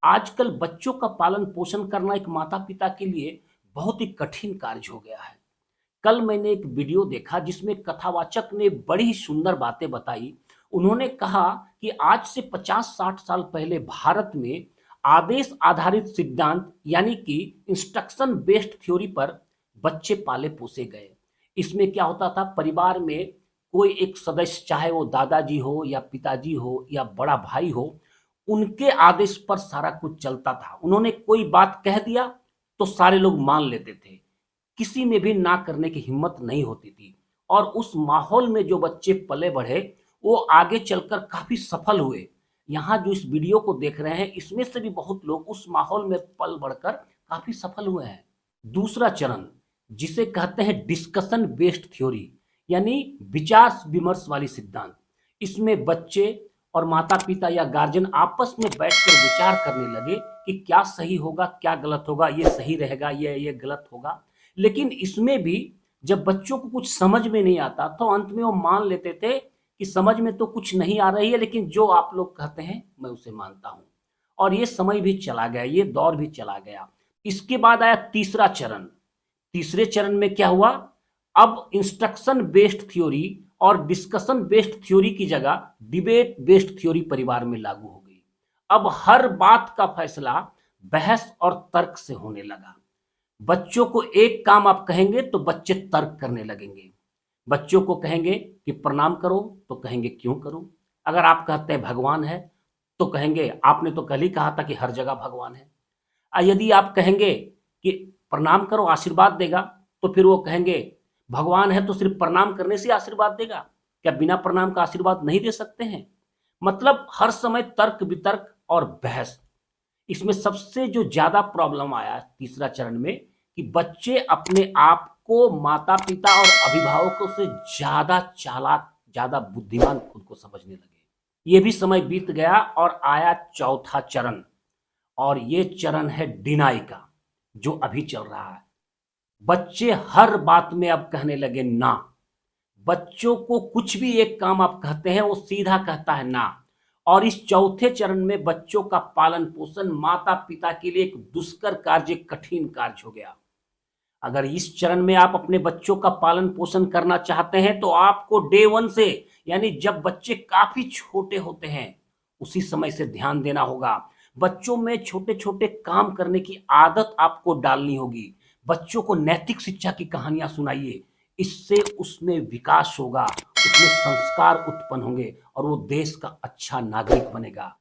आजकल बच्चों का पालन पोषण करना एक माता पिता के लिए बहुत ही कठिन कार्य हो गया है। कल मैंने एक वीडियो देखा जिसमें कथावाचक ने बड़ी ही सुंदर बातें बताई। उन्होंने कहा कि आज से 50-60 साल पहले भारत में आदेश आधारित सिद्धांत यानी कि इंस्ट्रक्शन बेस्ड थ्योरी पर बच्चे पाले पोसे गए। इसमें क्या होता था, परिवार में कोई एक सदस्य, चाहे वो दादाजी हो या पिताजी हो या बड़ा भाई हो, उनके आदेश पर सारा कुछ चलता था। उन्होंने कोई बात कह दिया तो सारे लोग मान लेते थे। किसी में भी ना करने की हिम्मत नहीं होती थी। और उस माहौल में जो बच्चे पले बढ़े वो आगे चलकर काफी सफल हुए। यहाँ जो इस वीडियो को देख रहे हैं इसमें से भी बहुत लोग उस माहौल में पल बढ़कर काफी सफल हुए हैं। दूसरा चरण जिसे कहते हैं डिस्कशन बेस्ड थ्योरी यानी विचार विमर्श वाली सिद्धांत। इसमें बच्चे और माता पिता या गार्जियन आपस में बैठकर विचार करने लगे कि क्या सही होगा, क्या गलत होगा, ये सही रहेगा, ये गलत होगा। लेकिन इसमें भी जब बच्चों को कुछ समझ में नहीं आता तो अंत में वो मान लेते थे कि समझ में तो कुछ नहीं आ रही है, लेकिन जो आप लोग कहते हैं मैं उसे मानता हूं। और ये समय भी चला गया, ये दौर भी चला गया। इसके बाद आया तीसरा चरण। तीसरे चरण में क्या हुआ, अब इंस्ट्रक्शन बेस्ड थ्योरी और डिस्कशन बेस्ड थ्योरी की जगह डिबेट बेस्ड थ्योरी परिवार में लागू हो गई। अब हर बात का फैसला बहस और तर्क से होने लगा। बच्चों को एक काम आप कहेंगे तो बच्चे तर्क करने लगेंगे। बच्चों को कहेंगे कि प्रणाम करो तो कहेंगे क्यों करूं। अगर आप कहते हैं भगवान है तो कहेंगे आपने तो कल ही कहा था कि हर जगह भगवान है। यदि आप कहेंगे कि प्रणाम करो आशीर्वाद देगा तो फिर वो कहेंगे भगवान है तो सिर्फ प्रणाम करने से आशीर्वाद देगा, क्या बिना प्रणाम का आशीर्वाद नहीं दे सकते हैं। मतलब हर समय तर्क वितर्क और बहस। इसमें सबसे जो ज्यादा प्रॉब्लम आया तीसरा चरण में कि बच्चे अपने आप को माता पिता और अभिभावकों से ज्यादा चालाक, ज्यादा बुद्धिमान खुद को समझने लगे। ये भी समय बीत गया और आया चौथा चरण। और ये चरण है डिनाई का, जो अभी चल रहा है। बच्चे हर बात में अब कहने लगे ना। बच्चों को कुछ भी एक काम आप कहते हैं वो सीधा कहता है ना। और इस चौथे चरण में बच्चों का पालन पोषण माता पिता के लिए एक दुष्कर कार्य, कठिन कार्य हो गया। अगर इस चरण में आप अपने बच्चों का पालन पोषण करना चाहते हैं तो आपको डे वन से, यानी जब बच्चे काफी छोटे होते हैं उसी समय से ध्यान देना होगा। बच्चों में छोटे छोटे काम करने की आदत आपको डालनी होगी। बच्चों को नैतिक शिक्षा की कहानियां सुनाइए। इससे उसमें विकास होगा, उसमें संस्कार उत्पन्न होंगे और वो देश का अच्छा नागरिक बनेगा।